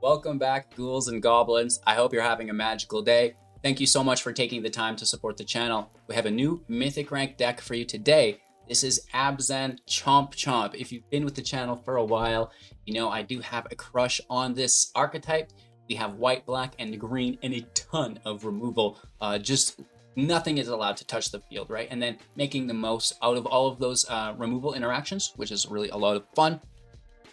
Welcome back, ghouls and goblins. I hope you're having a magical day. Thank you so much for taking the time to support the channel. We have a new Mythic rank deck for you today. This is Abzan Chomp Chomp. If you've been with the channel for a while, you know I do have a crush on this archetype. We have white, black, and green, and a ton of removal. Just nothing is allowed to touch the field, right? And then making the most out of all of those removal interactions, which is really a lot of fun.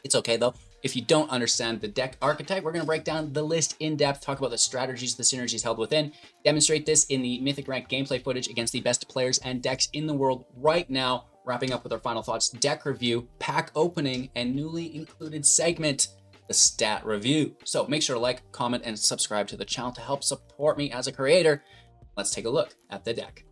It's okay though. If you don't understand the deck archetype, we're going to break down the list in depth, talk about the strategies, the synergies held within, demonstrate this in the Mythic Rank gameplay footage against the best players and decks in the world right now, wrapping up with our final thoughts, deck review, pack opening, and newly included segment, the stat review. So make sure to like, comment, and subscribe to the channel to help support me as a creator. Let's take a look at the deck.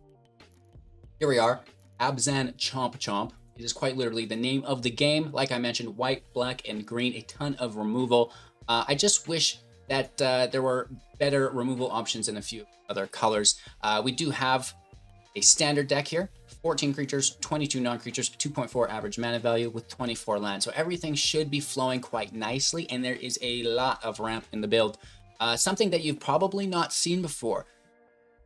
Here we are, Abzan Chomp Chomp. It is quite literally the name of the game. Like I mentioned, white, black, and green, a ton of removal. I just wish that there were better removal options in a few other colors. We do have a standard deck here, 14 creatures, 22 non-creatures, 2.4 average mana value with 24 land. So everything should be flowing quite nicely, and there is a lot of ramp in the build. Something that you've probably not seen before.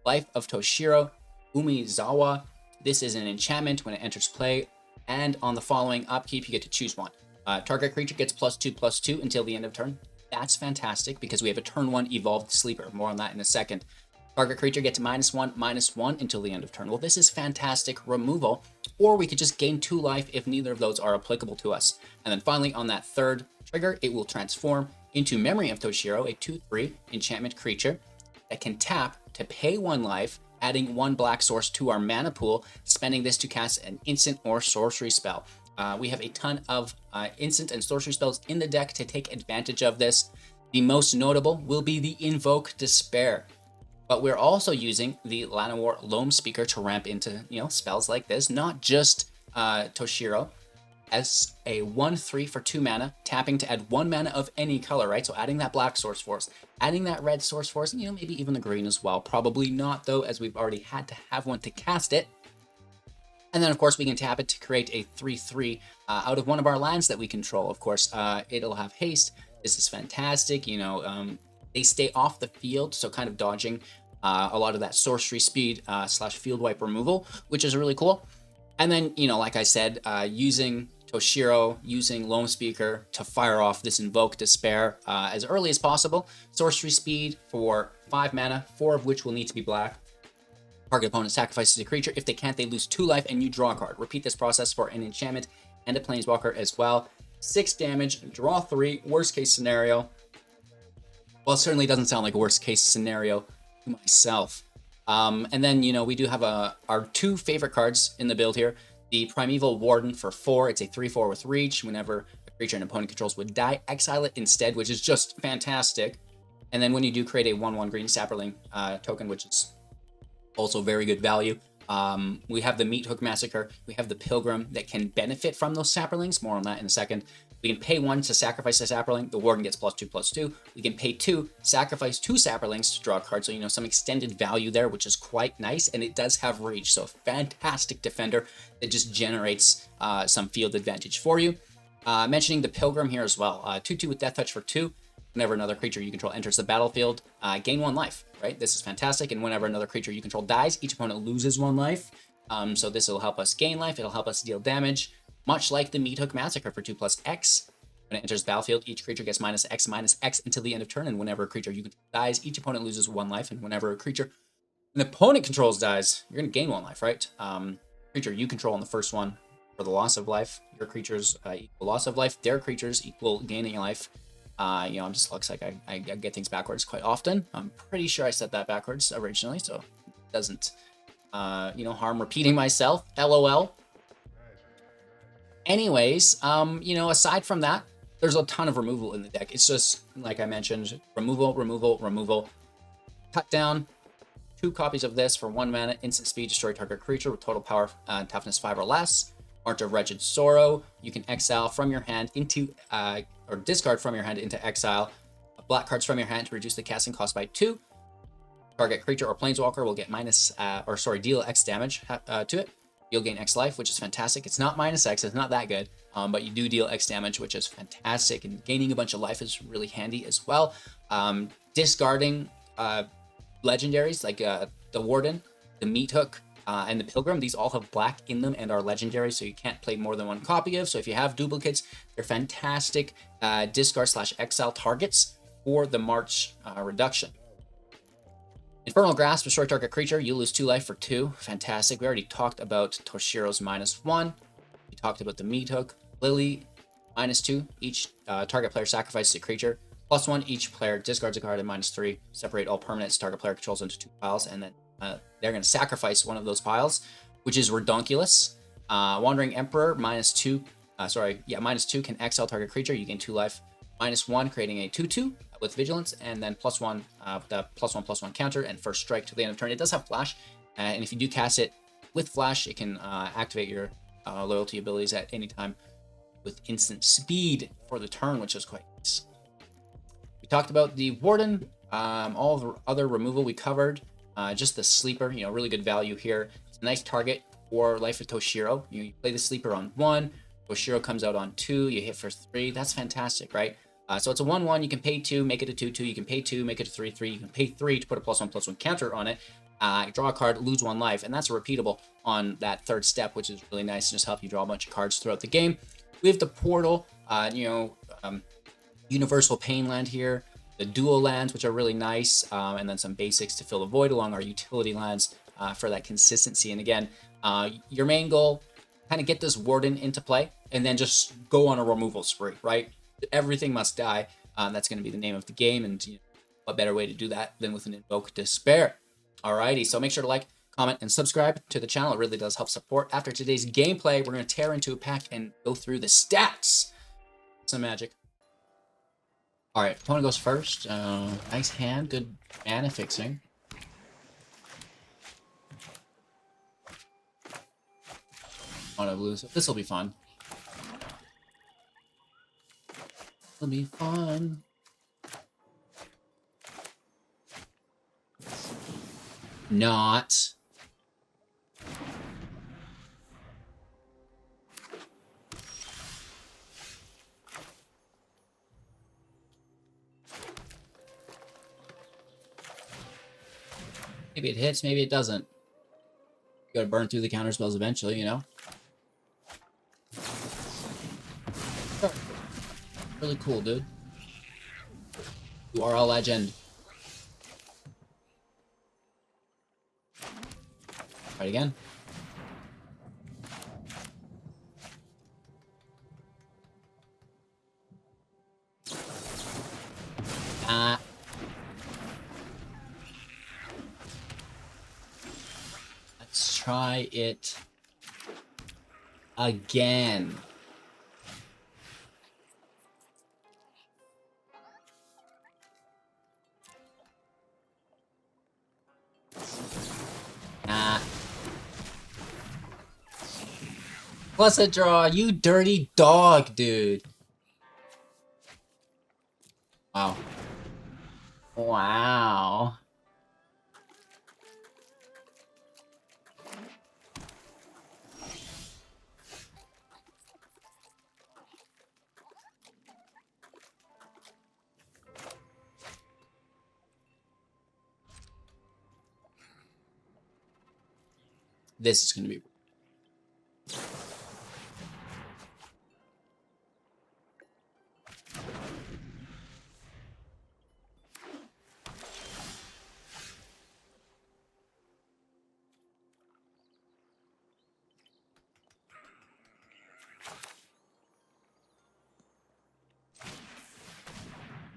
Life of Toshiro Umizawa. This is an enchantment. When it enters play, and on the following upkeep, you get to choose one. Target creature gets +2/+2 until the end of turn. That's fantastic because we have a turn 1 evolved sleeper. More on that in a second. Target creature gets -1/-1 until the end of turn. Well, this is fantastic removal, or we could just gain 2 life if neither of those are applicable to us. And then finally, on that third trigger, it will transform into Memory of Toshiro, a 2/3 enchantment creature that can tap to pay 1 life, adding 1 black source to our mana pool, spending this to cast an instant or sorcery spell. We have a ton of instant and sorcery spells in the deck to take advantage of this. The most notable will be the Invoke Despair. But we're also using the Llanowar Loam Speaker to ramp into, spells like this, not just Toshiro, as a 1/3 for 2 mana, tapping to add 1 mana of any color, right? So adding that black source force, adding that red source force, and maybe even the green as well. Probably not though, as we've already had to have one to cast it. And then of course we can tap it to create a 3/3 out of one of our lands that we control. Of course, it'll have haste. This is fantastic. They stay off the field, so kind of dodging a lot of that sorcery speed / field wipe removal, which is really cool. And then, like I said, using Toshiro, using Loam Speaker to fire off this Invoke Despair as early as possible. Sorcery speed for 5 mana, 4 of which will need to be black. Target opponent sacrifices a creature. If they can't, they lose 2 life and you draw a card. Repeat this process for an enchantment and a planeswalker as well. 6 damage, draw 3, worst case scenario. Well, it certainly doesn't sound like a worst case scenario to myself. And then, we do have our 2 favorite cards in the build here. The Primeval Warden for 4. It's a 3/4 with reach. Whenever a creature an opponent controls would die, exile it instead, which is just fantastic. And then when you do create a 1/1 green Sapperling token, which is also very good value, we have the Meat Hook Massacre. We have the Pilgrim that can benefit from those Sapperlings. More on that in a second. We can pay 1 to sacrifice a Sapperling. The Warden gets +2/+2. We can pay 2, sacrifice 2 Sapperlings to draw a card. So, some extended value there, which is quite nice. And it does have reach. So, fantastic defender that just generates some field advantage for you. Mentioning the Pilgrim here as well. 2/2 with Death Touch for 2. Whenever another creature you control enters the battlefield, gain 1 life, right? This is fantastic. And whenever another creature you control dies, each opponent loses 1 life. So this will help us gain life. It'll help us deal damage. Much like the Meat Hook Massacre for 2/X. When it enters the battlefield, each creature gets -X/-X until the end of turn, and whenever a creature you control dies, each opponent loses 1 life, and whenever a creature an opponent controls dies, you're going to gain 1 life, right? Creature you control on the first one for the loss of life, your creatures equal loss of life, their creatures equal gaining life. Just looks like I get things backwards quite often. I'm pretty sure I said that backwards originally, so it doesn't, harm repeating myself. LOL. Anyways, aside from that, there's a ton of removal in the deck. It's just, like I mentioned, removal. Cut down 2 copies of this for 1 mana, instant speed, destroy target creature with total power and toughness 5 or less. March of Wretched Sorrow. You can exile from your hand into, or discard from your hand into exile black cards from your hand to reduce the casting cost by 2. Target creature or planeswalker will get deal X damage to it. you'll gain X life, which is fantastic. It's not minus X, it's not that good, but you do deal X damage, which is fantastic. And gaining a bunch of life is really handy as well. Discarding legendaries like the Warden, the Meat Hook, and the Pilgrim, these all have black in them and are legendary, so you can't play more than one copy of. So if you have duplicates, they're fantastic discard/exile targets for the March reduction. Infernal Grasp, destroy target creature. You lose 2 life for 2. Fantastic. We already talked about Toshiro's -1. We talked about the Meat Hook. Lily, -2. Each target player sacrifices a creature. +1, each player discards a card at -3. Separate all permanents target player controls into 2 piles, and then they're going to sacrifice one of those piles, which is redonkulous. Wandering Emperor, -2. -2 can exile target creature. You gain 2 life. -1, creating a 2/2 with Vigilance, and then +1, the +1/+1 counter, and first strike to the end of turn. It does have Flash, and if you do cast it with Flash, it can activate your loyalty abilities at any time with instant speed for the turn, which is quite nice. We talked about the Warden, all the other removal we covered. Just the Sleeper, really good value here. It's a nice target for Life of Toshiro. You play the Sleeper on 1, Toshiro comes out on 2, you hit for 3. That's fantastic, right? So it's a 1/1. You can pay 2, make it a 2/2. You can pay 2, make it a 3/3. You can pay 3 to put a +1/+1 counter on it. Draw a card, lose 1 life, and that's repeatable on that third step, which is really nice and just help you draw a bunch of cards throughout the game. We have the Portal, Universal Painland here. The dual lands, which are really nice, and then some basics to fill the void along our utility lands for that consistency. And again, your main goal, kind of get this Warden into play, and then just go on a removal spree, right? Everything must die. That's going to be the name of the game, and what better way to do that than with an Invoke Despair. Alrighty, so make sure to like, comment, and subscribe to the channel. It really does help support. After today's gameplay, we're going to tear into a pack and go through the stats. Some magic. Alright, opponent goes first. Nice hand, good mana fixing. Mono blue, so this will be fun. It'll be fun. Not. Maybe it hits, maybe it doesn't. You gotta burn through the counter spells eventually, Sure. Really cool, dude. You are a legend. Try it again. Let's try it again. Plus a draw, you dirty dog, dude. Wow. Wow. This is going to be...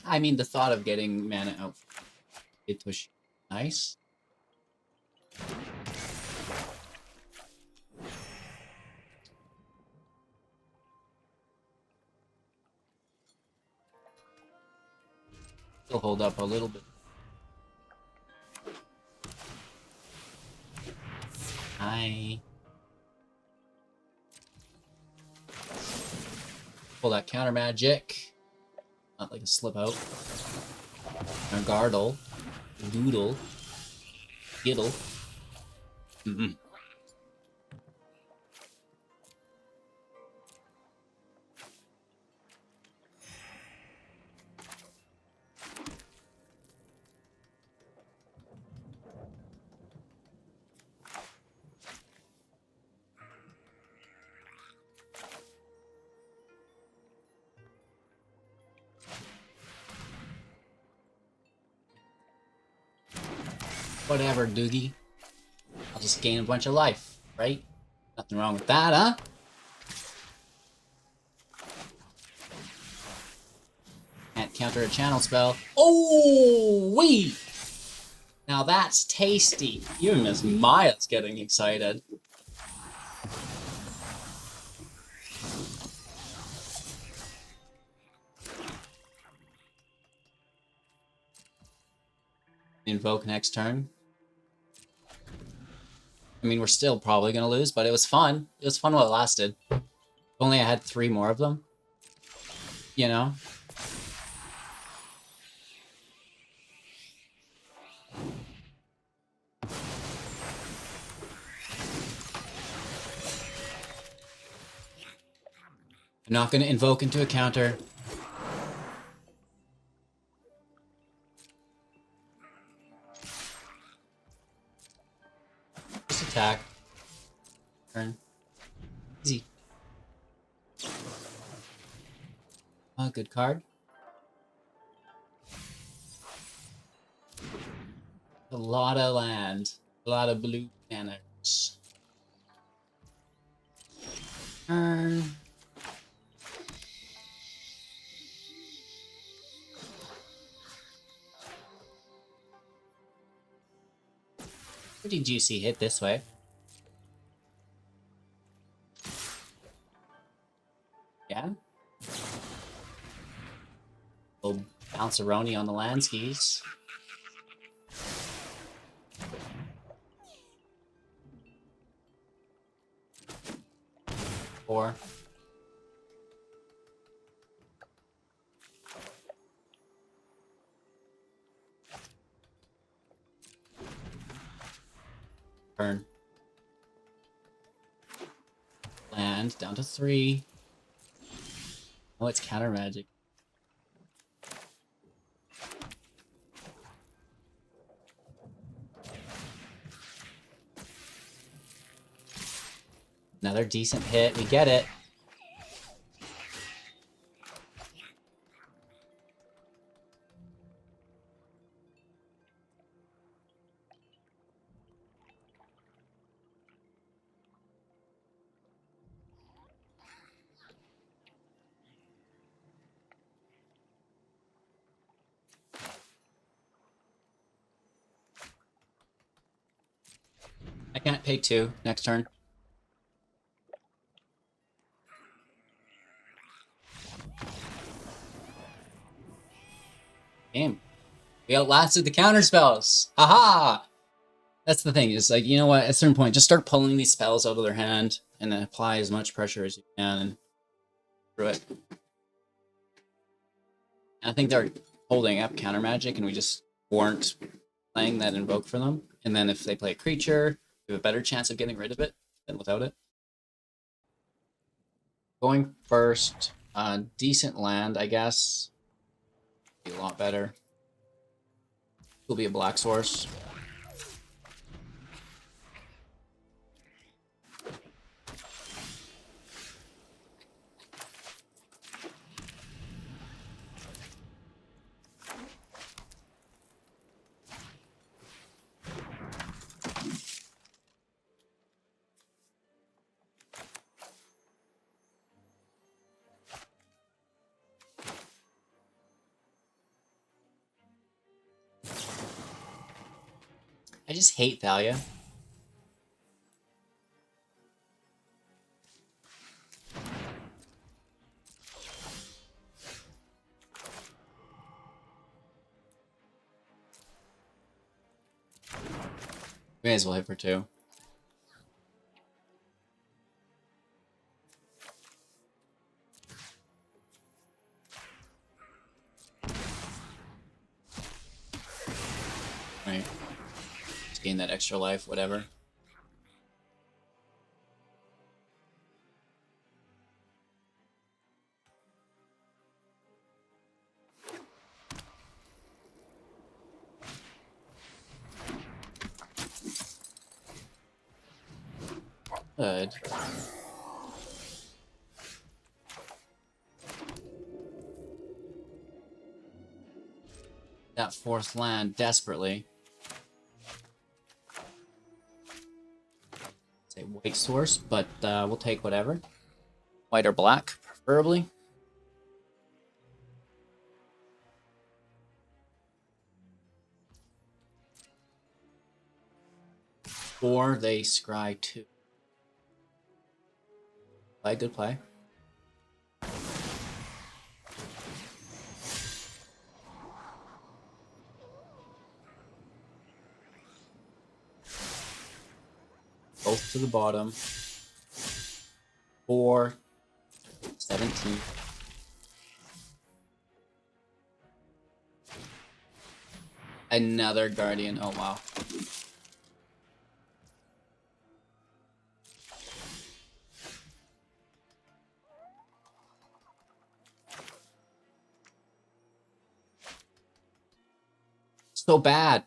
I mean, the thought of getting mana out, it was nice. Still hold up a little bit. Hi. Pull that counter magic. Not like a slip out. A Gargle. Doodle. Gittle. Whatever, Doogie. I'll just gain a bunch of life, right? Nothing wrong with that, huh? Can't counter a channel spell. Oh, wee! Now that's tasty. Even Miss Maya's getting excited. Invoke next turn. I mean, we're still probably gonna lose, but it was fun. It was fun while it lasted. If only I had 3 more of them. You know? I'm not gonna invoke into a counter. Just attack. Turn. Easy. Oh, good card. A lot of land. A lot of blue cannons. Turn. Pretty juicy hit this way. Yeah. Little bounce-a-roni on the land skis. Four. Turn. Land down to 3. Oh, it's counter magic. Another decent hit. We get it. I can't pay 2 next turn. Game. We outlasted the counter spells. Haha! That's the thing, is like, you know what, at a certain point, just start pulling these spells out of their hand and then apply as much pressure as you can and through it. And I think they're holding up counter magic and we just weren't playing that invoke for them. And then if they play a creature, we have a better chance of getting rid of it than without it. Going first, decent land, I guess. Be a lot better. Will be a black source. I just hate Thalia. May as well hit for 2. Right. Just gain that extra life, whatever. Good. That 4th land desperately. white source, but we'll take whatever. White or black, preferably. Or they scry 2. Play, good play. Both to the bottom. 4, 17. Another Guardian. Oh, wow. So bad.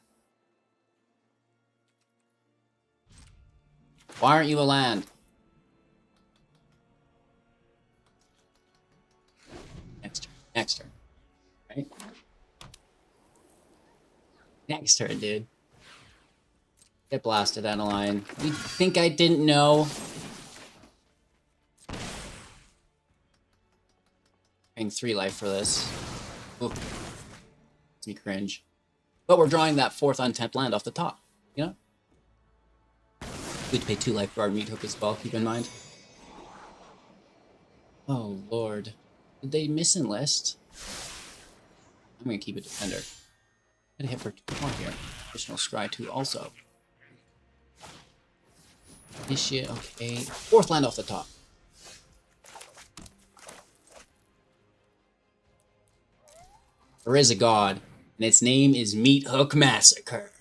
Why aren't you a land? Next turn. Next turn. Right? Next turn, dude. Get blasted out of line. You think I didn't know? Paying 3 life for this. Ooh. Makes me cringe. But we're drawing that 4th untapped land off the top, you know? We'd pay 2 life for our Meat Hook as well, keep in mind. Oh, Lord. Did they misenlist? I'm gonna keep a defender. I'm gonna hit for 2 more here. Additional scry 2 also. Initiate, okay. 4th land off the top. There is a god, and its name is Meat Hook Massacre.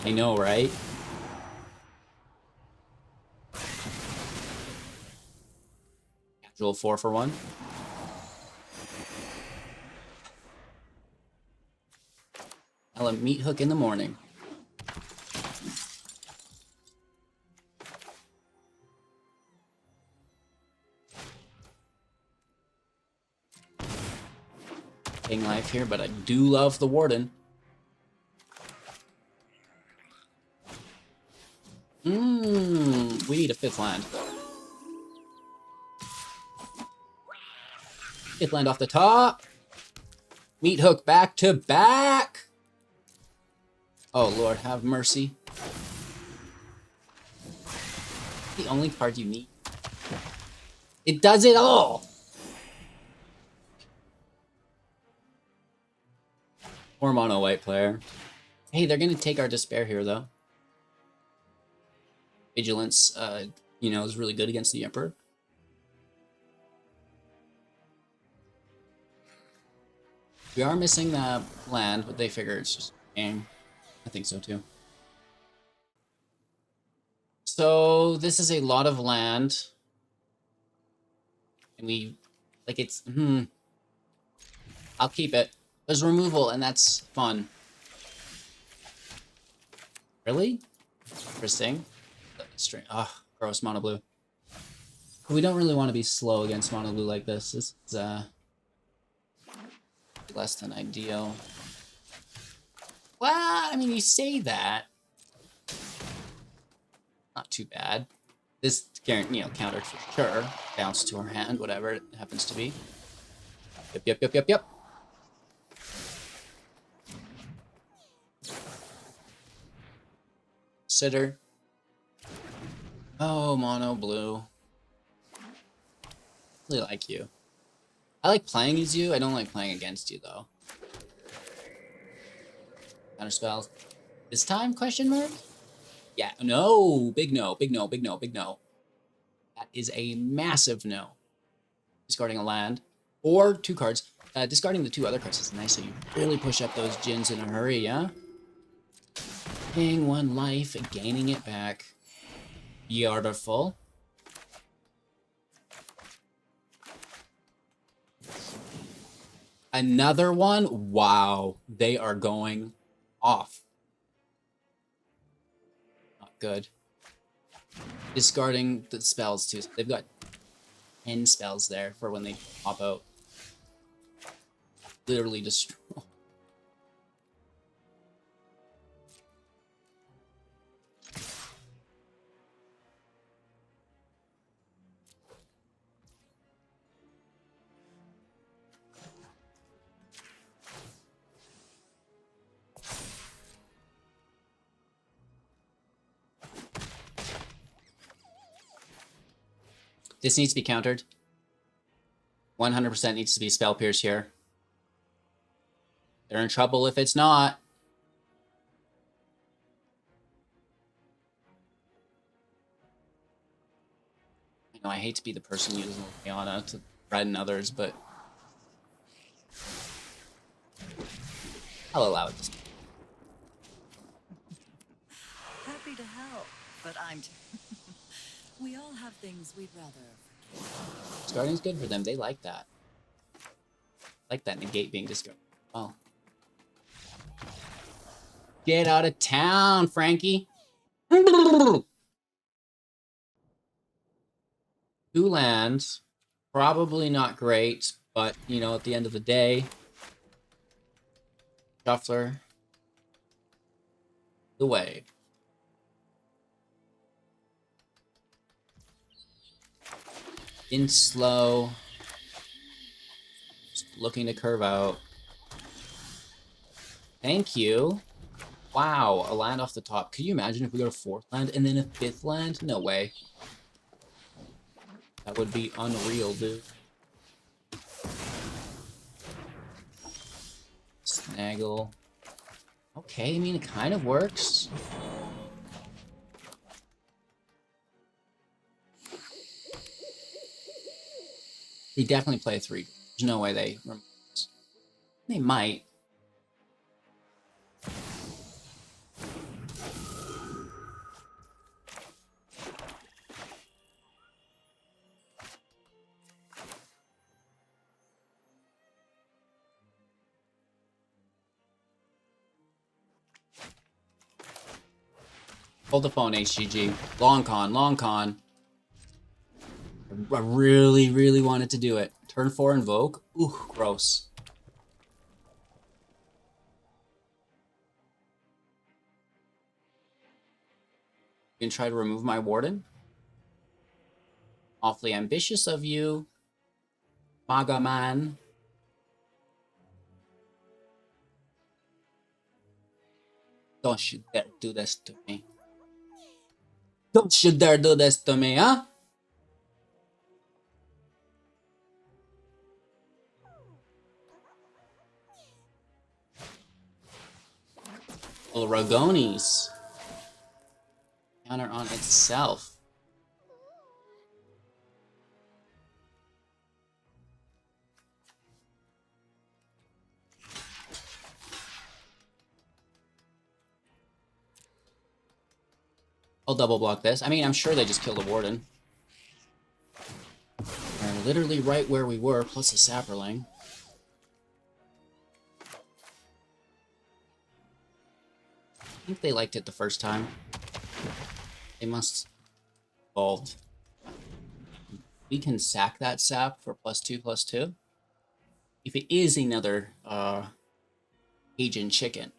I know, right? Casual 4 for 1. I'll have Meat Hook in the morning. Taking life here, but I do love the Warden. We need a 5th land. 5th land off the top. Meat Hook back to back. Oh, Lord, have mercy. The only card you need. It does it all. Poor mono white player. Hey, they're gonna take our Despair here, though. Vigilance, you know, is really good against the Emperor. We are missing the land, but they figure it's just a game. I think so, too. So, this is a lot of land. And we, like, it's, I'll keep it. There's removal, and that's fun. Really? Interesting. Ugh, gross mono blue. We don't really want to be slow against mono blue like this. This is less than ideal. Well, I mean, you say that. Not too bad. This, you know, countered for sure. Bounce to our hand, whatever it happens to be. Yep. Sitter. Oh, mono blue. Really like you. I like playing as you. I don't like playing against you, though. Counter spells. This time? Question mark? Yeah. No. Big no. Big no. Big no. Big no. That is a massive no. Discarding a land or 2 cards. Discarding the 2 other cards is nice, so you really push up those Djinns in a hurry, yeah? Paying 1 life and gaining it back. Beautiful. Another one? Wow. They are going off. Not good. Discarding the spells, too. They've got 10 spells there for when they pop out. Literally destroy. This needs to be countered. 100% needs to be Spell Pierce here. They're in trouble if it's not. I know I hate to be the person using Liana to threaten others, but I'll allow it to. Happy to help, but I'm. We all have things we'd rather. Starting's good for them. They like that. Like that negate being discovered. Oh. Get out of town, Frankie. 2 lands. Probably not great, but, you know, at the end of the day, Shuffler, the way. In slow. Just looking to curve out. Thank you. Wow, a land off the top. Could you imagine if we got a 4th land and then a 5th land? No way. That would be unreal, dude. Snaggle. Okay, I mean, it kind of works. They definitely play a 3. There's no way they remove this. They might. Hold the phone, HGG. Long con, long con. I really, really wanted to do it. Turn 4 invoke. Ooh, gross. You can try to remove my warden. Awfully ambitious of you, Maga man. Don't you dare do this to me. Don't you dare do this to me, huh? Little Ragonis. Counter on itself. I'll double block this. I mean, I'm sure they just killed a warden. We're literally right where we were, plus a sapperling. I think they liked it the first time. They must evolved. We can sack that sap for +2/+2. If it is another Cajun chicken.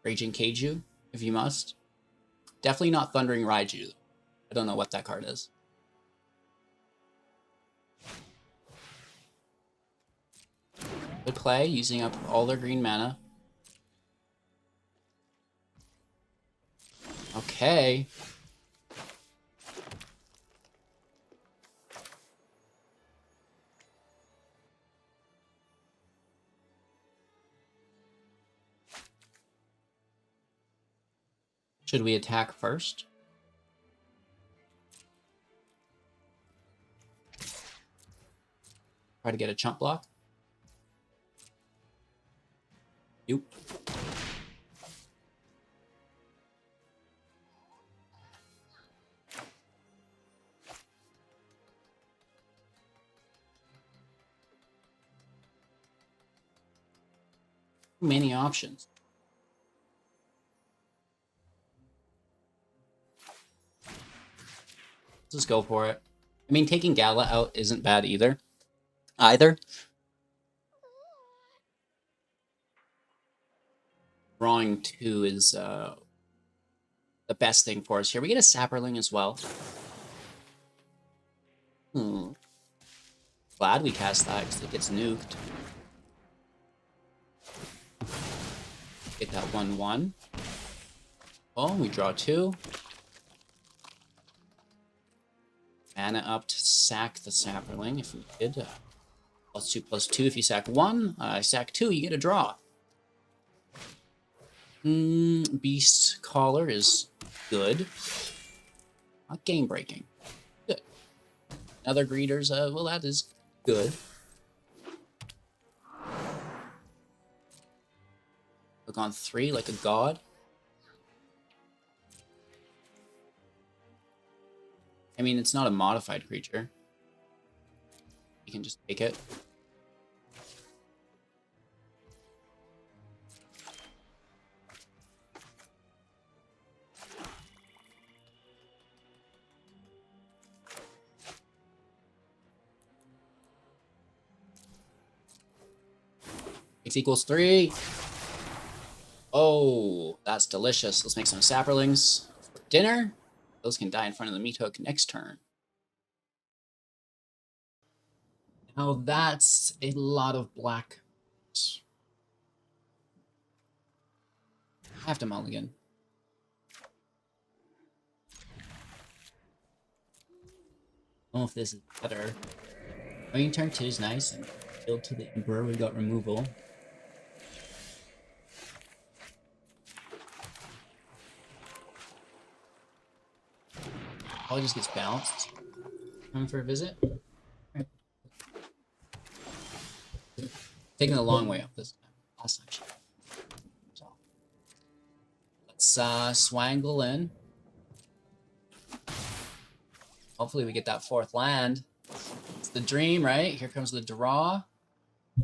Raging Kaiju, if you must. Definitely not Thundering Raiju. I don't know what that card is. Good play, using up all their green mana. Okay. Should we attack first? Try to get a chump block? Nope. Many options. Let's just go for it. I mean, taking Gala out isn't bad either. Drawing 2 is the best thing for us here. We get a Sapperling as well. Glad we cast that because it gets nuked. Get that 1/1. Oh, we draw 2. mana up to sack the Sapperling if we did. +2/+2 if you sack 1. Sack 2, you get a draw. Beast Collar is good. Not game breaking. Good. Other greeters, well, that is good. Look on 3 like a god. I mean, it's not a modified creature. You can just take it. X equals 3. Oh, that's delicious. Let's make some sapperlings for dinner. Those can die in front of the meat hook next turn. Now that's a lot of black. I have to mulligan. I don't know if this is better. I mean, turn 2 is nice, and build to the Emperor, we got removal. Probably just gets bounced. Coming for a visit? Right. Taking the long way up this time. Last time. So. Let's swangle in. Hopefully we get that 4th land. It's the dream, right? Here comes the draw.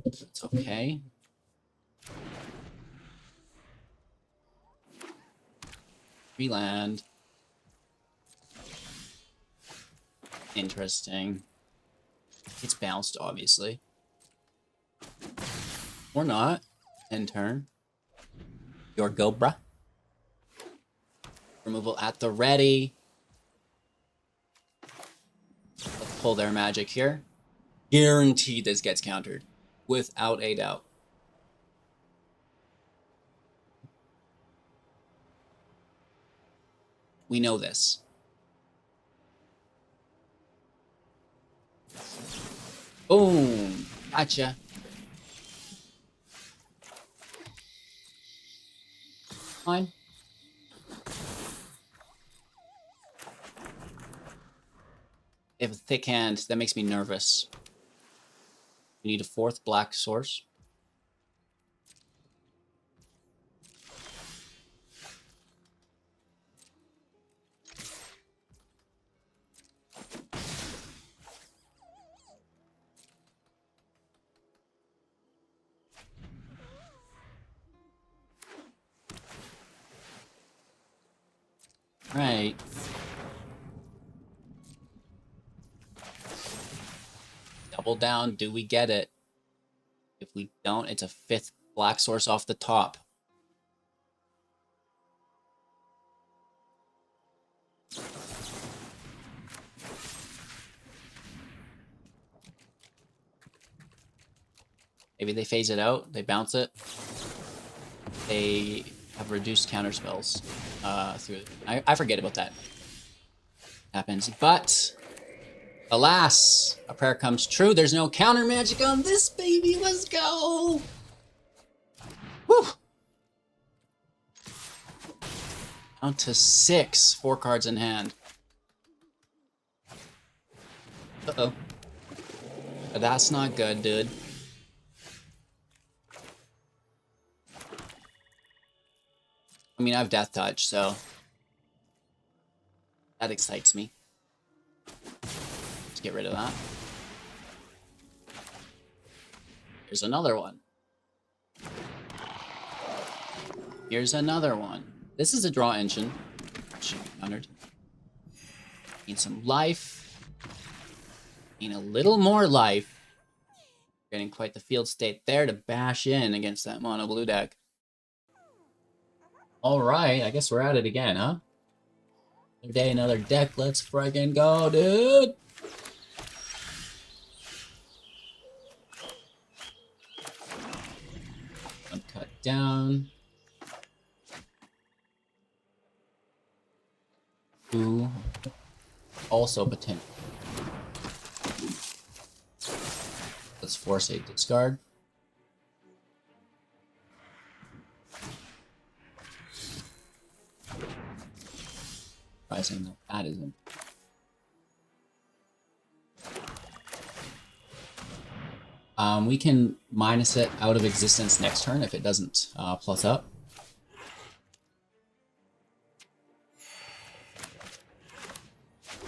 It's okay. Free land. Interesting. It's bounced, obviously. Or not. End turn. Your go, bruh. Removal at the ready. Let's pull their magic here. Guaranteed this gets countered. Without a doubt. We know this. Boom. Gotcha. Fine. They have a thick hand. That makes me nervous. We need a 4th black source. Right. Double down. Do we get it? If we don't, it's a 5th black source off the top. Maybe they phase it out. They bounce it. They have reduced counter spells through. I forget about that. Happens, but alas, a prayer comes true. There's no counter magic on this baby. Let's go. Woo. Down to 6. 4 cards in hand. Uh-oh. That's not good, dude. I mean, I have Death Touch, so that excites me. Let's get rid of that. Here's another one. Here's another one. This is a draw engine. Should be countered. Need some life. Need a little more life. Getting quite the field state there to bash in against that mono blue deck. Alright, I guess we're at it again, huh? Another day, another deck. Let's friggin' go, dude! One cut down. 2. Also potential. Let's force a discard. Surprising that isn't. We can minus it out of existence next turn if it doesn't plus up.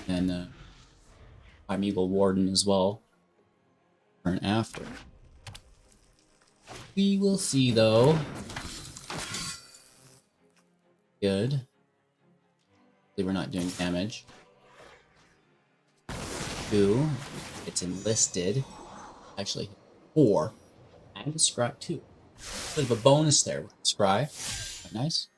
And Primeval Warden as well. Turn after. We will see though. Good. We're not doing damage. 2. It's enlisted. Actually, 4. And a scry 2. Bit of a bonus there with the scry. Quite nice.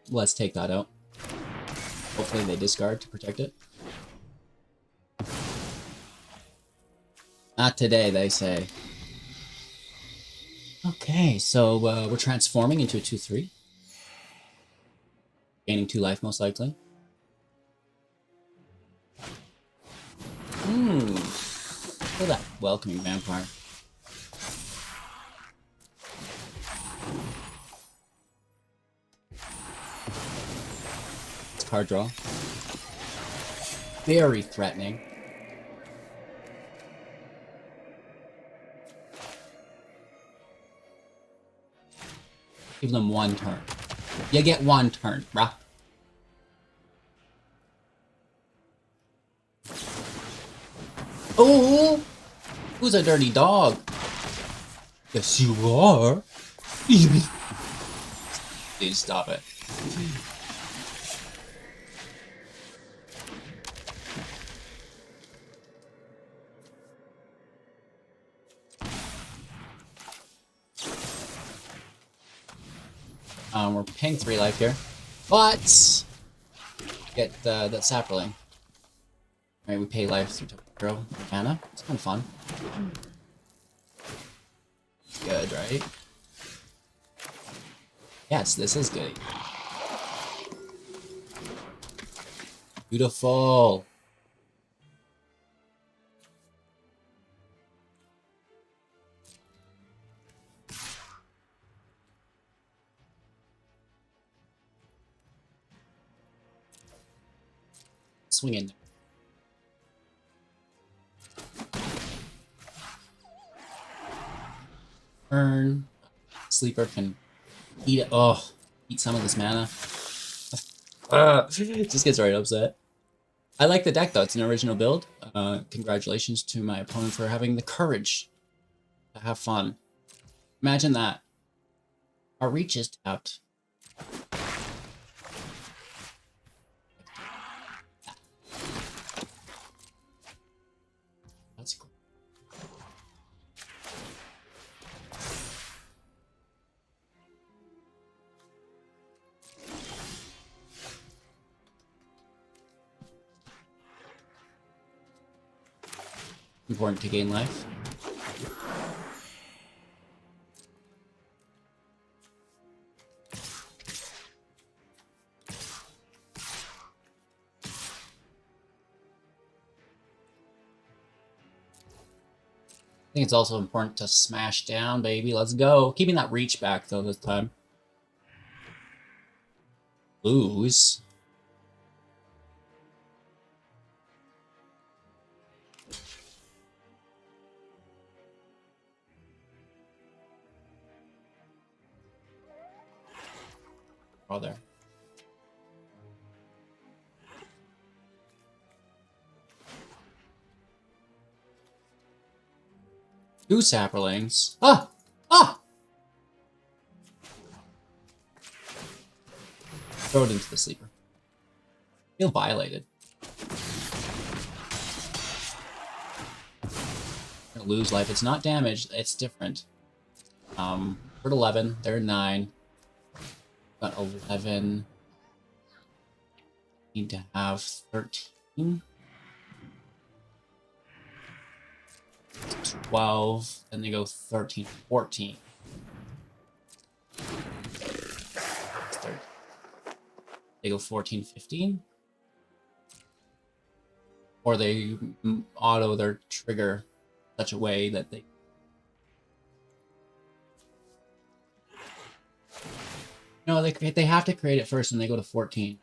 Let's take that out. Hopefully they discard to protect it. Not today, they say. Okay, so we're transforming into a 2/3. Gaining 2 life, most likely. Look at that welcoming vampire. It's card draw. Very threatening. Give them 1 turn. You get 1 turn, bruh. Oh! Who's a dirty dog? Yes, you are. Please stop it. We're paying 3 life here, but get that sapling. Alright, we pay life through Tokyo mana. It's kind of fun. Good, right? Yes, this is good. Beautiful. Swing in. Turn. Sleeper can eat it. Oh, eat some of this mana. Just gets right upset. I like the deck though. It's an original build. Congratulations to my opponent for having the courage to have fun. Imagine that. Our reach is tapped. That's cool. Important to gain life. I think it's also important to smash down, baby. Let's go. Keeping that reach back, though, this time. Lose. Oh, there. Two sapperlings. Ah! Ah! Throw it into the sleeper. Feel violated. Gonna lose life. It's not damaged. It's different. We're at 11. They're 9. Got 11. Need to have 13. 12, then they go 13, 14. They go 14, 15. Or they auto their trigger such a way that they... No, they have to create it first and they go to 14.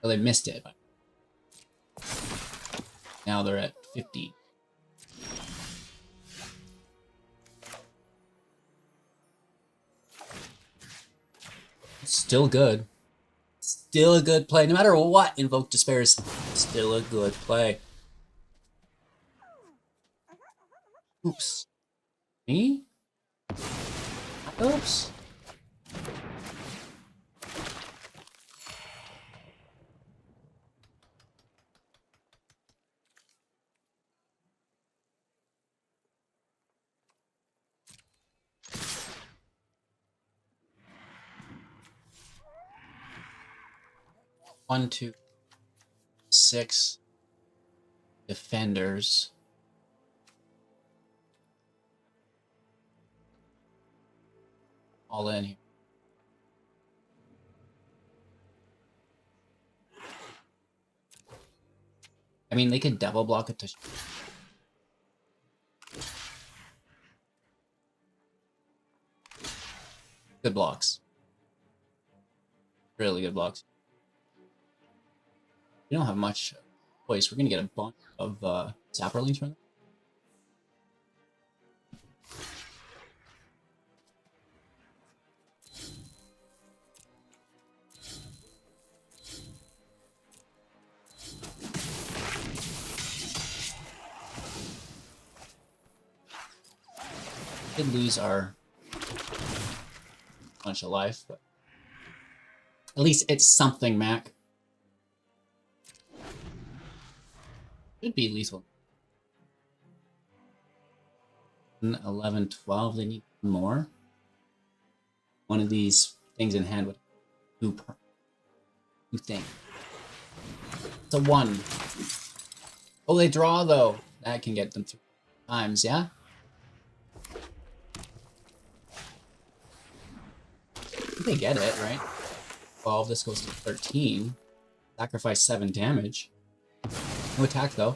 So they missed it. Now they're at 15. Still good. Still a good play. No matter what, Invoke Despair is still a good play. Oops. Me? Oops. One, two, 6 defenders. All in here. I mean, they could double block it to... Good blocks. Really good blocks. We don't have much choice. We're going to get a bunch of Sapperlings from them. We did lose our bunch of life, but at least it's something, Mac. Should be lethal. 11, 12. They need more. One of these things in hand would do you think? It's a 1. Oh, they draw though. That can get them 3 times, yeah? I think they get it, right? 12, this goes to 13. Sacrifice 7 damage. No attack though.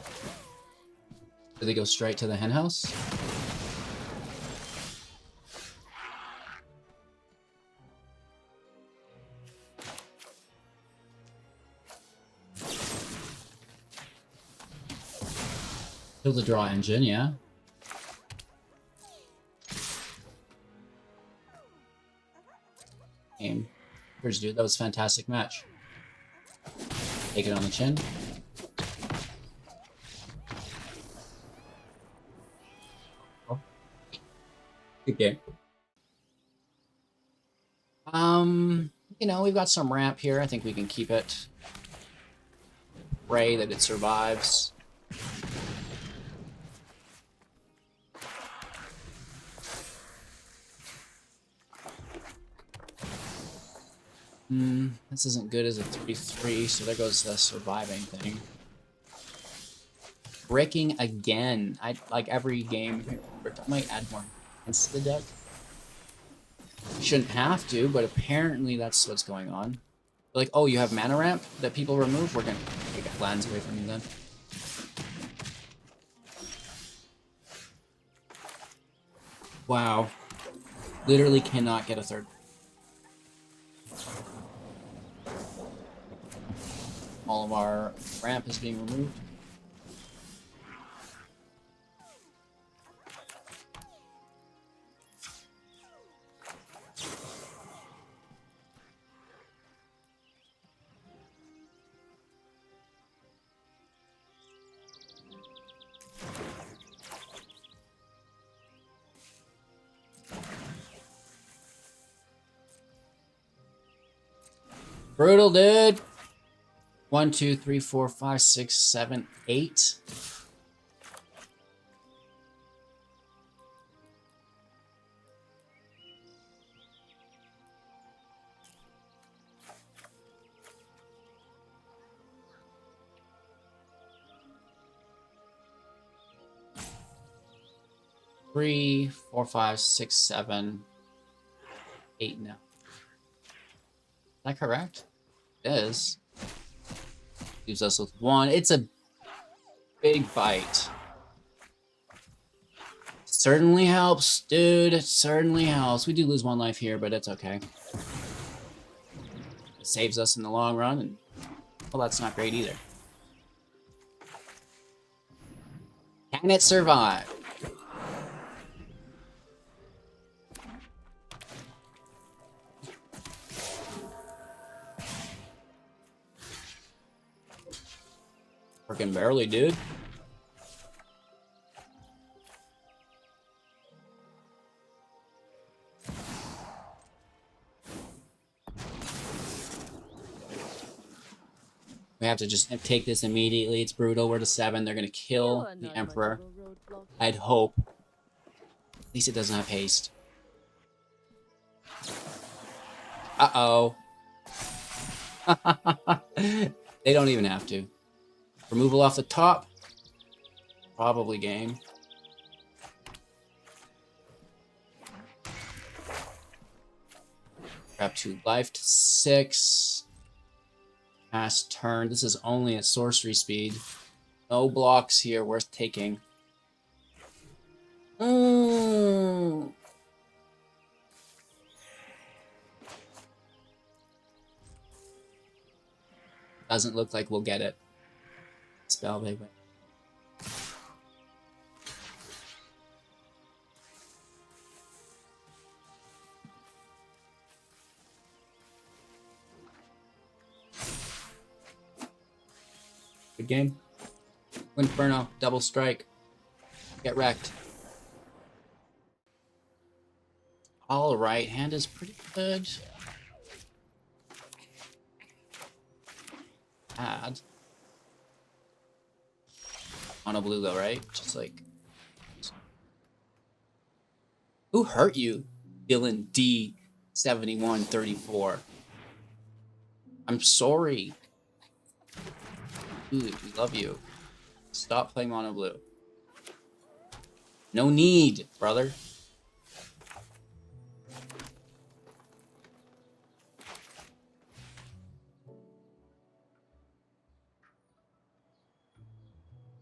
Do they go straight to the henhouse? Kill the draw engine, yeah. Game. Here's dude, that was a fantastic match. Take it on the chin. Good game. You know, we've got some ramp here. I think we can keep it. Pray that it survives. This isn't good as a 3-3, so there goes the surviving thing. Breaking again. I like every game. I might add more into the deck. Shouldn't have to, but apparently that's what's going on. Like, oh, you have mana ramp that people remove? We're gonna take lands away from you then. Wow. Literally cannot get a third. All of our ramp is being removed. Brutal, dude. 1, 2, 3, 4, 5, 6, 7, 8. 3, 4, 5, 6, 7, 8 now. Is that correct? It is. Leaves us with 1. It's a big bite. Certainly helps, dude. It certainly helps. We do lose 1 life here, but it's okay. It saves us in the long run, and well, that's not great either. Can it survive? Working barely, dude. We have to just take this immediately. It's brutal. We're to 7. They're going to kill the Emperor. I'd hope. At least it doesn't have haste. Uh-oh. They don't even have to. Removal off the top. Probably game. Grab 2 life to 6. Pass turn. This is only at sorcery speed. No blocks here worth taking. Doesn't look like we'll get it. Spell, baby. Good game. Inferno, double strike. Get wrecked. Alright, hand is pretty good. Add. On a blue though, right? Just like... Who hurt you? Dylan D. 7134. I'm sorry. Dude, we love you. Stop playing mono blue. No need, brother.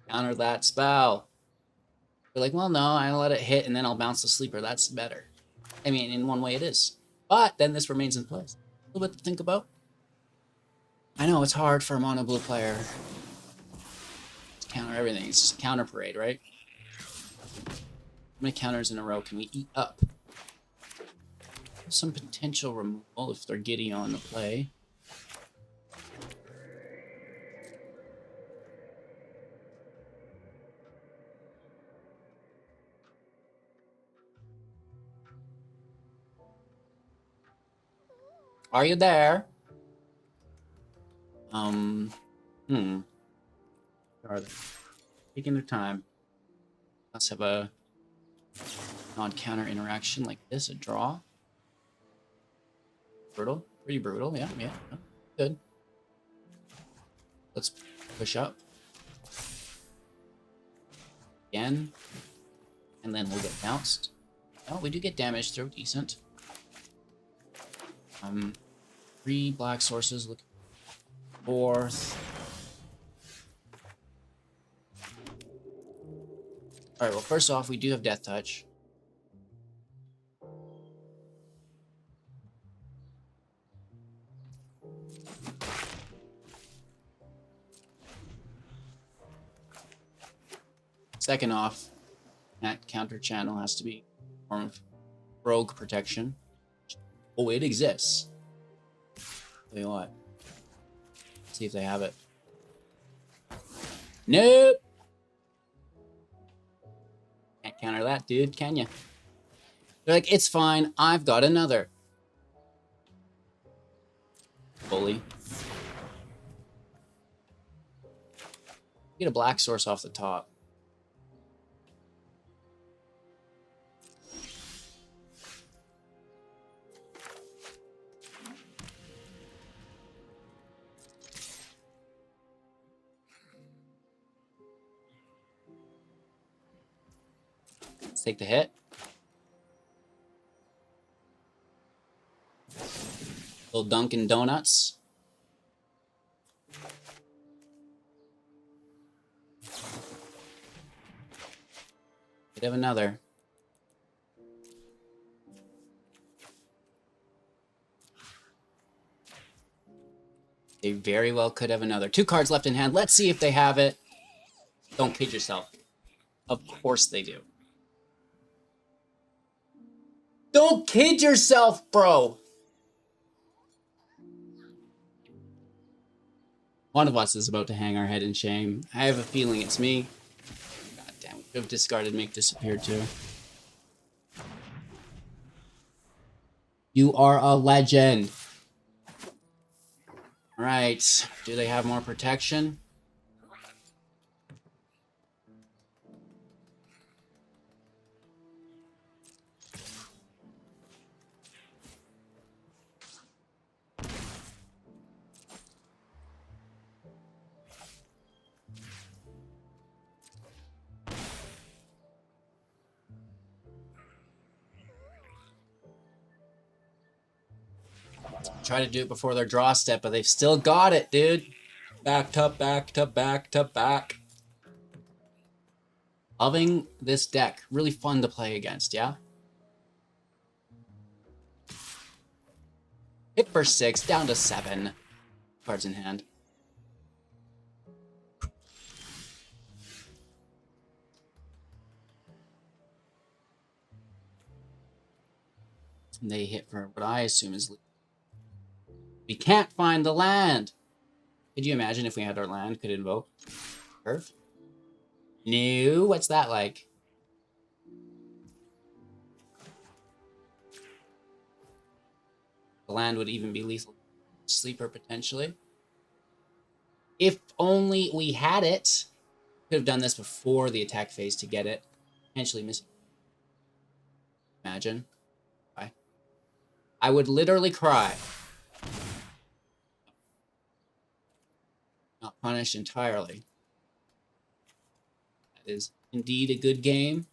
Counter that spell. You're like, well, no, I let it hit and then I'll bounce the sleeper. That's better. I mean, in one way it is. But then this remains in place. A little bit to think about. I know it's hard for a mono blue player. Counter everything. It's just a counter parade, right? How many counters in a row can we eat up? Some potential removal if they're giddy on the play. Are you there? Are they taking their time? Let's have a non-counter interaction like this, a draw. Brutal, pretty brutal, yeah, good. Let's push up. Again. And then we'll get bounced. Oh, we do get damage through, decent. 3 black sources, look. 4th. Alright, well, first off, we do have Death Touch. Second off, that counter channel has to be a form of rogue protection. Oh, it exists. Tell you what. Let's see if they have it. Nope! Can't counter that, dude, can you? They're like, it's fine, I've got another. Bully. Get a black source off the top. Let's take the hit. Little Dunkin' Donuts. Could have another. They very well could have another. 2 cards left in hand. Let's see if they have it. Don't kid yourself. Of course they do. Don't kid yourself, bro! One of us is about to hang our head in shame. I have a feeling it's me. God damn, we could have discarded Make Disappear too. You are a legend. Alright, do they have more protection? Try to do it before their draw step, but they've still got it, dude. Back to back to back to back. Loving this deck. Really fun to play against, yeah? Hit for 6, down to 7. Cards in hand. And they hit for what I assume is... We can't find the land! Could you imagine if we had our land, could invoke? Curve? No, what's that like? The land would even be lethal. Sleeper, potentially. If only we had it. Could have done this before the attack phase to get it. Potentially miss. Imagine. I would literally cry. Not punished entirely. That is indeed a good game.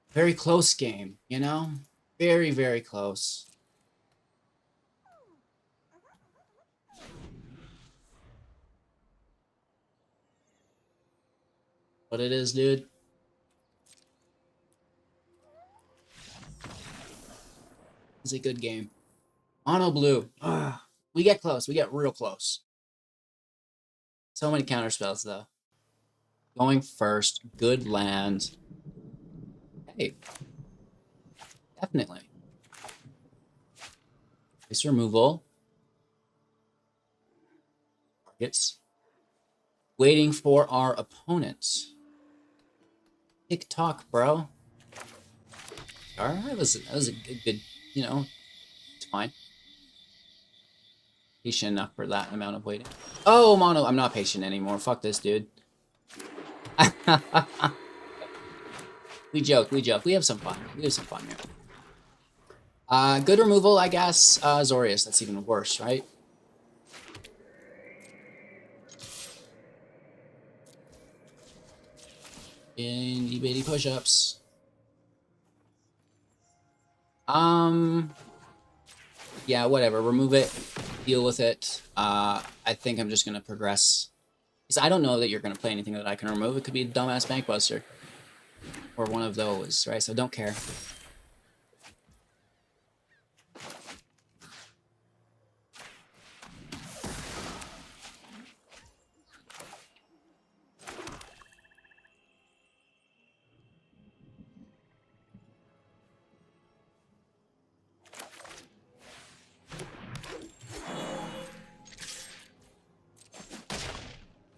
Very close game, you know? Very, very close. What it is, dude. It's a good game. Mono blue. Ugh. We get close. We get real close. So many counterspells, though. Going first. Good land. Hey. Definitely. Face removal. Targets. Waiting for our opponents. Tick-tock, bro. Alright, that was a good, you know, it's fine. Patient enough for that amount of waiting. Oh, mono, I'm not patient anymore. Fuck this, dude. We joke, we joke. We have some fun. We have some fun here. Good removal, I guess. Zorius, that's even worse, right? Itty bitty push-ups. Yeah, whatever. Remove it. Deal with it. I think I'm just gonna progress. Because I don't know that you're gonna play anything that I can remove. It could be a dumbass Bankbuster. Or one of those, right? So don't care.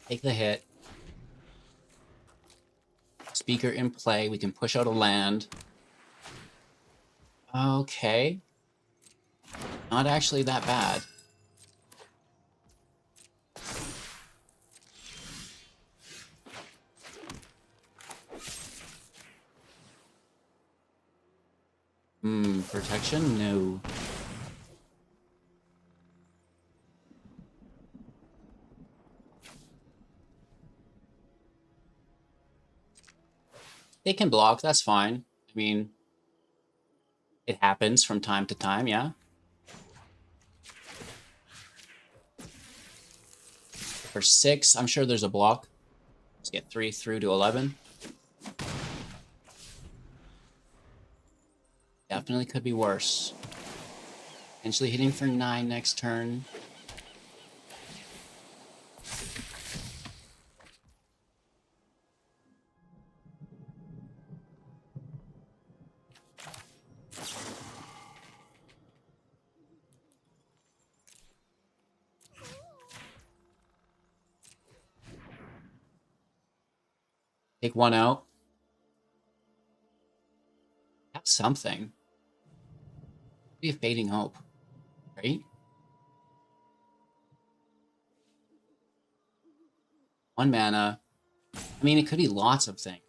Take the hit. Speaker in play. We can push out a land. Okay. Not actually that bad. Protection? No. They can block, that's fine. I mean, it happens from time to time, yeah. For 6, I'm sure there's a block. Let's get 3 through to 11. Definitely could be worse. Potentially hitting for 9 next turn. Take 1 out. Have something. Be a fading hope, right? 1 mana. I mean, it could be lots of things.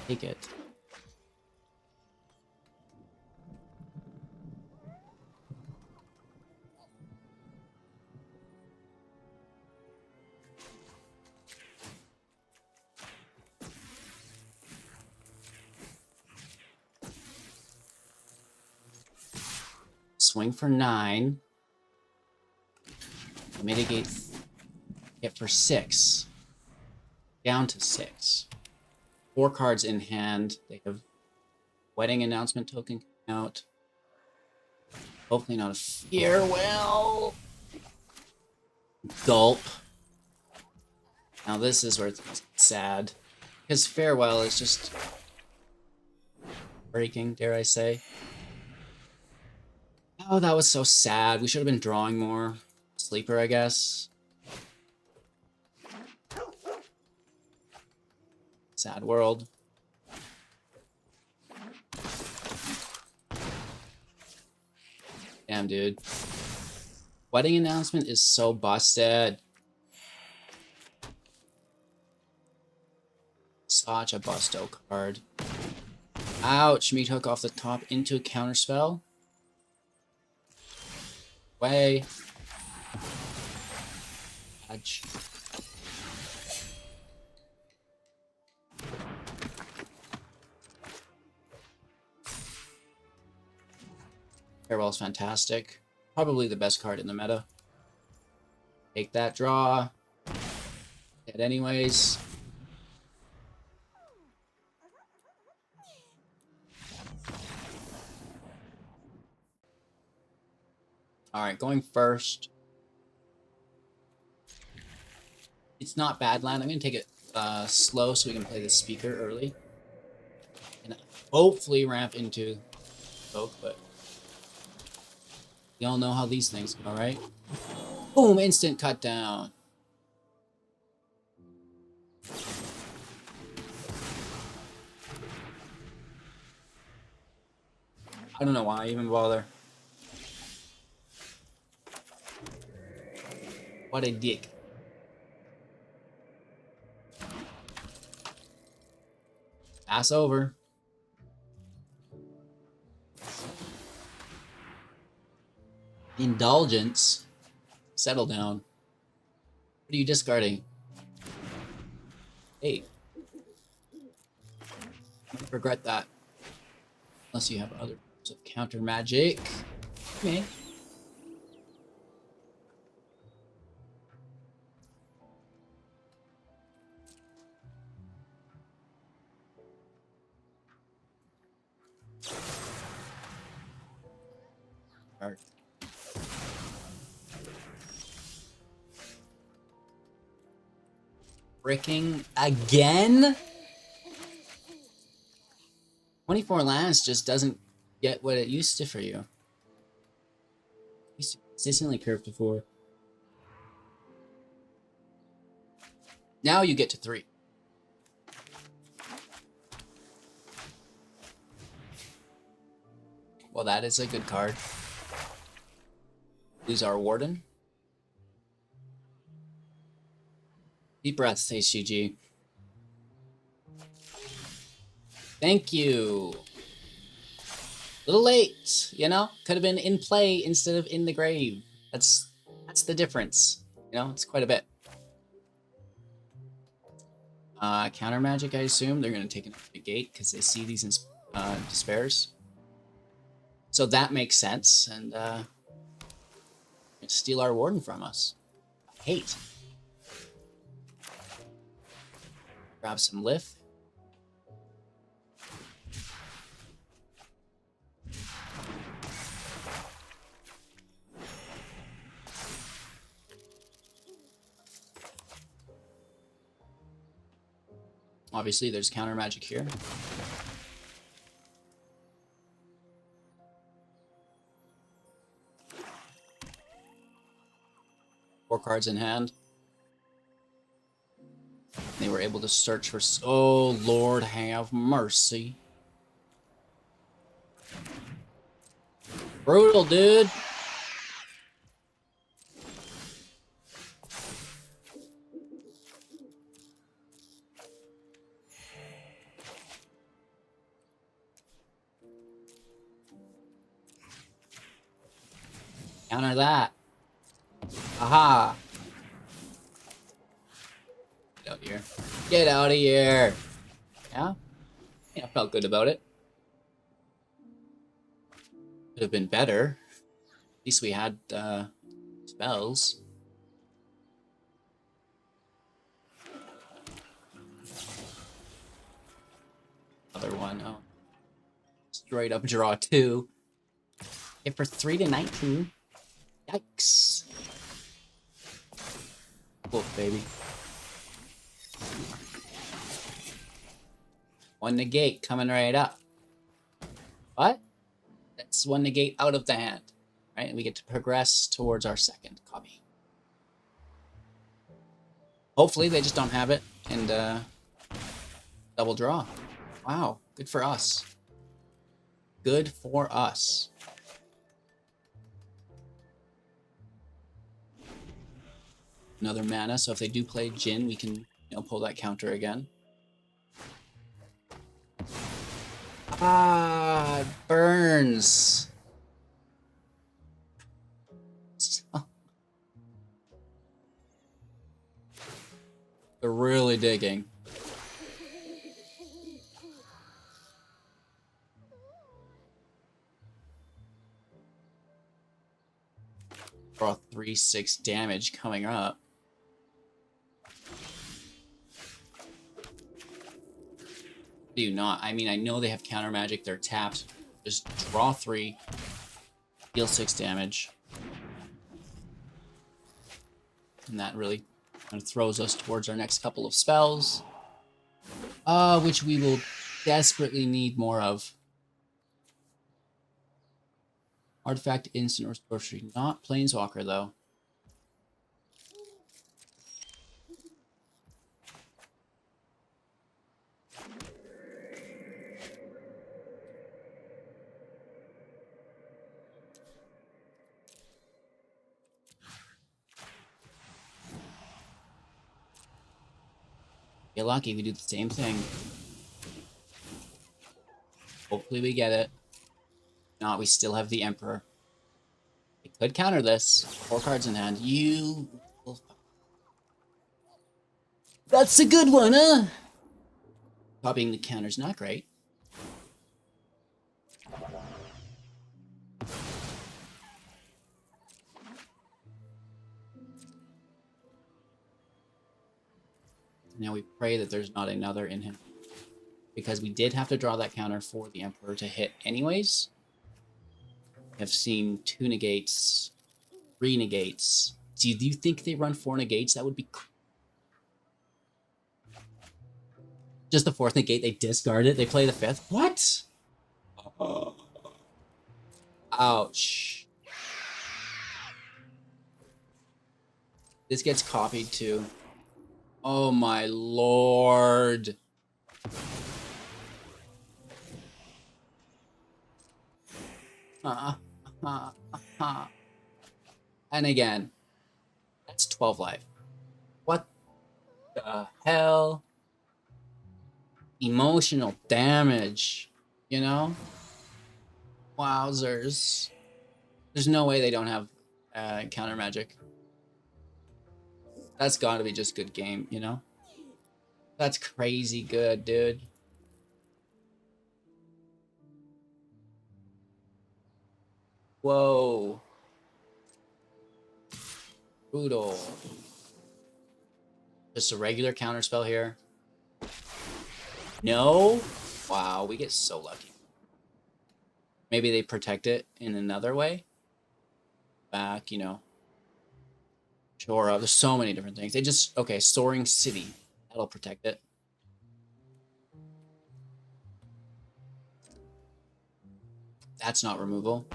Take it. Swing for 9. Mitigate. Hit for 6. Down to 6. 4 cards in hand. They have wedding announcement token coming out. Hopefully not a farewell. Gulp. Now this is where it's sad. Because farewell is just breaking, dare I say. Oh, that was so sad. We should have been drawing more. Sleeper, I guess. Sad world. Damn, dude. Wedding announcement is so busted. Such a busto card. Ouch. Meat hook off the top into a counterspell. Way. Edge. Farewell's fantastic. Probably the best card in the meta. Take that draw. Hit anyways. Alright, going first. It's not bad land. I'm going to take it slow so we can play the speaker early. And hopefully ramp into Oak, but y'all know how these things go, right? Boom, instant cut down. I don't know why I even bother. What a dick. Pass over. Indulgence. Settle down. What are you discarding? Hey. Might regret that. Unless you have other types of counter magic. Okay. Alright. Bricking again? 24 lands just doesn't get what it used to for you. It used to consistently curve to 4. Now you get to 3. Well, that is a good card. Lose our Warden. Deep breaths, HGG. Thank you. A little late, you know? Could have been in play instead of in the grave. That's the difference. You know, it's quite a bit. Counter magic, I assume. They're going to take it to the gate because they see these in despairs. So that makes sense. And steal our warden from us. Hate. Grab some lift. Obviously, there's counter magic here. Four cards in hand. They were able to search for... Oh, Lord have mercy. Brutal, dude. Counter that. Aha. Get out of here. Get out of here. Yeah? Yeah, I felt good about it. Could have been better. At least we had spells. Another one. Oh. Straight up draw 2. Hit for 3 to 19. Yikes. Wolf, baby. One negate coming right up. What? That's one negate out of the hand. Right? And we get to progress towards our second copy. Hopefully they just don't have it and double draw. Wow. Good for us. Good for us. Another mana, so if they do play Jin, we can, pull that counter again. Ah, it burns. They're really digging. Draw 3/6 damage coming up. Do not. I mean, I know they have counter magic. They're tapped. Just draw 3, deal 6 damage, and that really kind of throws us towards our next couple of spells, which we will desperately need more of. Artifact, instant, or sorcery. Not Planeswalker, though. Get lucky, we do the same thing. Hopefully we get it. If not, we still have the Emperor. We could counter this. 4 cards in hand. That's a good one, huh? Copying the counter's not great. Now we pray that there's not another in him. Because we did have to draw that counter for the Emperor to hit anyways. I've seen 2 negates, 3 negates. Do you think they run 4 negates? That would be... Just the 4th negate, they discard it, they play the 5th. What? Ouch. This gets copied too. Oh my lord. And again, that's 12 life. What the hell? Emotional damage, Wowzers. There's no way they don't have counter magic. That's gotta be just good game, you know? That's crazy good, dude. Whoa. Brutal. Just a regular counterspell here. No? Wow, we get so lucky. Maybe they protect it in another way. Back, you know. Sure, there's so many different things. They just, okay, Soaring City. That'll protect it. That's not removal.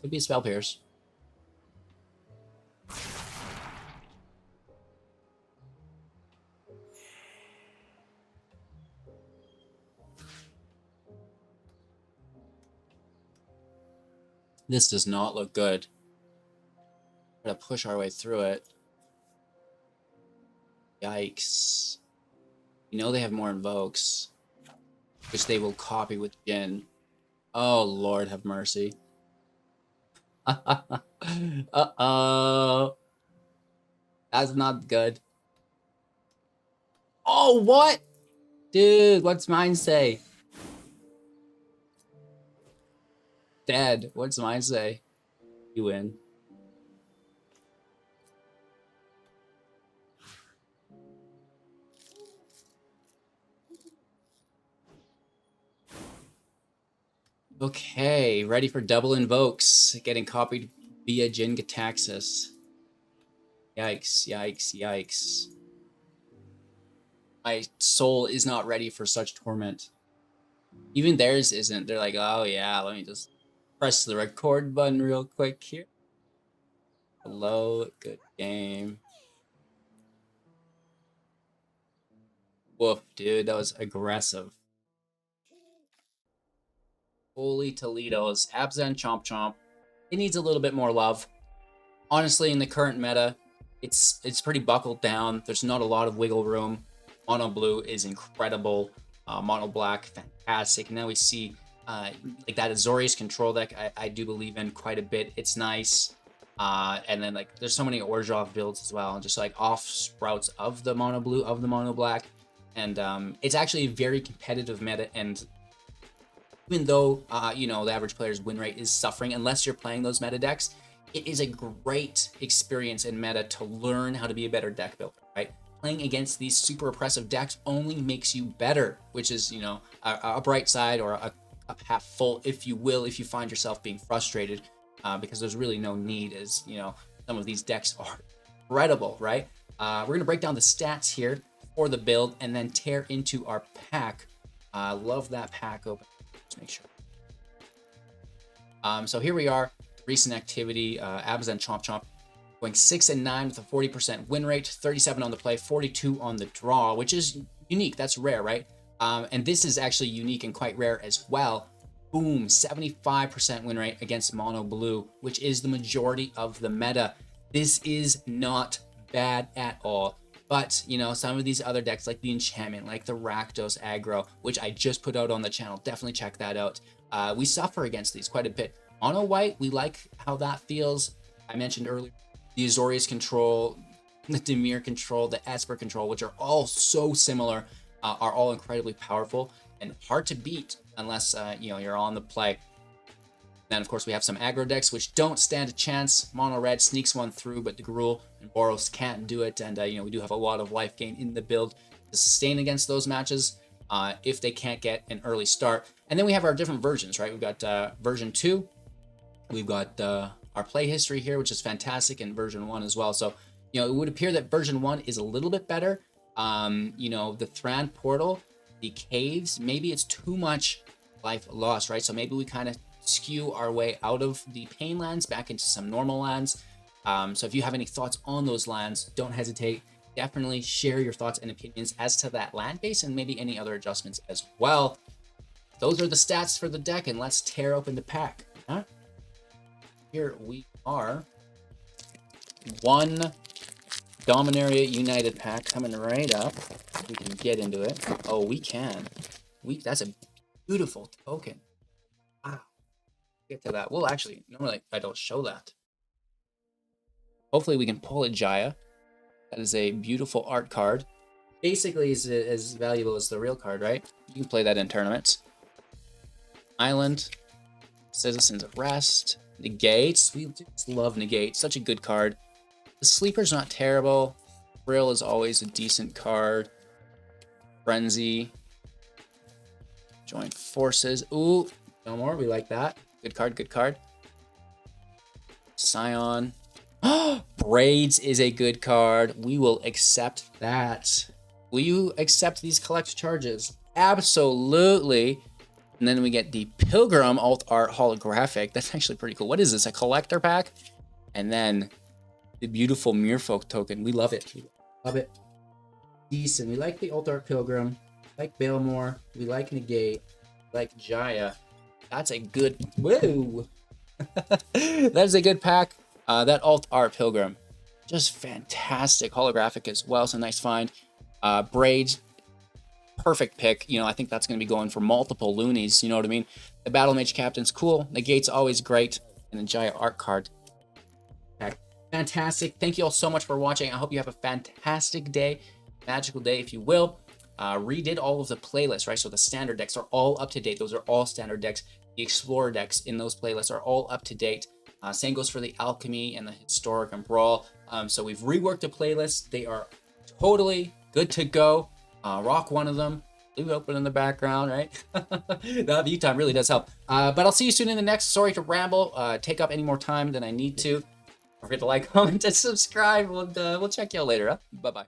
Could be a Spell Pierce. This does not look good. We're gonna push our way through it. Yikes. You know they have more invokes, which they will copy with Jin. Oh, Lord have mercy. Uh-oh. That's not good. Oh, what? Dude, what's mine say? Dead. What's mine say? You win. Okay, ready for double invokes. Getting copied via Jin Gataxis. Yikes, yikes, yikes. My soul is not ready for such torment. Even theirs isn't. They're like, oh yeah, let me just press the record button real quick here. Hello, good game. Woof, dude, that was aggressive. Holy Toledo's. Abzan Chomp Chomp. It needs a little bit more love. Honestly, in the current meta, it's pretty buckled down. There's not a lot of wiggle room. Mono Blue is incredible. Mono Black, fantastic. And now we see like that Azorius control deck I do believe in quite a bit. It's nice. And then like there's so many Orzhov builds as well. Just like off sprouts of the Mono Blue, of the Mono Black. And it's actually a very competitive meta. And even though, you know, the average player's win rate is suffering, unless you're playing those meta decks, it is a great experience in meta to learn how to be a better deck builder, right? Playing against these super oppressive decks only makes you better, which is, you know, a bright side or a half full, if you will, if you find yourself being frustrated, because there's really no need, as, you know, some of these decks are incredible, right? We're going to break down the stats here for the build and then tear into our pack. Love that pack open. Let's make sure. So here we are. Recent activity, Abzan Chomp Chomp going 6 and 9 with a 40% win rate, 37 on the play, 42 on the draw, which is unique. That's rare, right? And this is actually unique and quite rare as well. Boom, 75% win rate against Mono Blue, which is the majority of the meta. This is not bad at all. But, you know, some of these other decks like the Enchantment, like the Rakdos aggro, which I just put out on the channel, definitely check that out. We suffer against these quite a bit. Mono White, we like how that feels. I mentioned earlier the Azorius control, the Dimir control, the Esper control, which are all so similar, are all incredibly powerful and hard to beat unless, you know, you're on the play. Then, of course, we have some aggro decks which don't stand a chance. Mono Red sneaks one through, but the Gruul and Boros can't do it. And, you know, we do have a lot of life gain in the build to sustain against those matches if they can't get an early start. And then we have our different versions, right? We've got version 2. We've got our play history here, which is fantastic, and version 1 as well. So, you know, it would appear that version 1 is a little bit better. You know, the Thran portal, the caves, maybe it's too much life lost, right? So maybe we kind of skew our way out of the pain lands back into some normal lands. So if you have any thoughts on those lands, don't hesitate definitely share your thoughts and opinions as to that land base and maybe any other adjustments as well. Those are the stats for the deck, and let's tear open the pack. Huh? Here we are. One Dominaria United pack coming right up. We can get into it. Oh, we can. That's a beautiful token. Wow. Get to that. Well, actually, normally I don't show that. Hopefully we can pull a Jaya. That is a beautiful art card. Basically, is as valuable as the real card, right? You can play that in tournaments. Island, Citizens of Rest, Negates. We just love Negate. Such a good card. The Sleeper's not terrible. Frill is always a decent card. Frenzy. Join Forces. Ooh, no more. We like that. Good card, good card. Scion. Braids is a good card. We will accept that. Will you accept these collect charges? Absolutely. And then we get the Pilgrim Alt Art Holographic. That's actually pretty cool. What is this? A collector pack? And then the beautiful Merfolk token. We love it. We love it. Decent. We like the Alt Art Pilgrim. We like Balemore. We like Negate. We like Jaya. That's a good... Whoa! That is a good pack. That Alt Art Pilgrim. Just fantastic. Holographic as well. So nice find. Braids. Perfect pick. You know, I think that's going to be going for multiple loonies. You know what I mean? The Battle Mage Captain's cool. Negate's always great. And the Jaya art card. Fantastic. Thank you all so much for watching. I hope you have a fantastic day. Magical day, if you will. Redid all of the playlists, right? So the standard decks are all up to date. Those are all standard decks. The Explorer decks in those playlists are all up to date. Same goes for the Alchemy and the Historic and Brawl. So we've reworked the playlists. They are totally good to go. Rock one of them. Leave it open in the background, right? The view time really does help. But I'll see you soon in the next. Sorry to ramble, take up any more time than I need to. Don't forget to like, comment, and subscribe. We'll check you out later. Huh? Bye-bye.